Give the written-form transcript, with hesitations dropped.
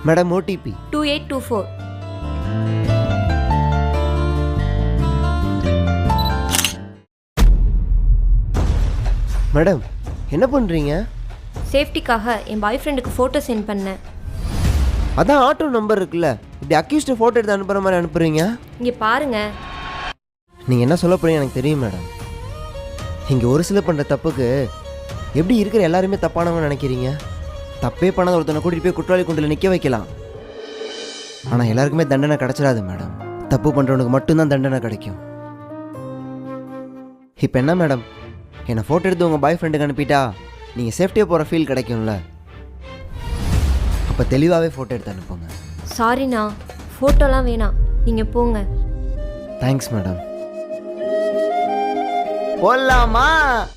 Madam OTP 2824. Madam என்ன பண்ணுறீங்க? சேஃப்டிக்காக என் பாய் ஃப்ரெண்டுக்கு ஃபோட்டோ சென்ட் பண்ணேன். அதான் ஆட்டோ நம்பர் இருக்குல்ல, இப்படி அக்யூஸ்ட்டை ஃபோட்டோ எடுத்து அனுப்புகிற மாதிரி அனுப்புகிறீங்க. இங்கே பாருங்க. நீங்கள் என்ன சொல்ல போறீங்க எனக்கு தெரியும் மேடம். இங்கே ஒரு சில பண்ணுற தப்புக்கு எப்படி இருக்கிற எல்லாருமே தப்பானவங்க நினைக்கிறீங்க? தப்பே பண்ணாத ஒருத்தனை கூட்டிகிட்டு போய் குற்றவாளி குண்டில் நிற்க வைக்கலாம். ஆனால் எல்லாருக்குமே தண்டனை கிடச்சிடாது மேடம். தப்பு பண்ணுறவனுக்கு மட்டும்தான் தண்டனை கிடைக்கும். இப்போ என்ன மேடம், என்னை ஃபோட்டோ எடுத்து உங்கள் பாய் ஃப்ரெண்டுக்கு அனுப்பிட்டா நீங்கள் சேஃப்டியாக போகிற ஃபீல் கிடைக்கும்ல? அப்போ தெளிவாகவே ஃபோட்டோ எடுத்து அனுப்புங்க. சாரிண்ணா, ஃபோட்டோலாம் வேணாம், நீங்கள் போங்க. Thanks madam. போடலாமா?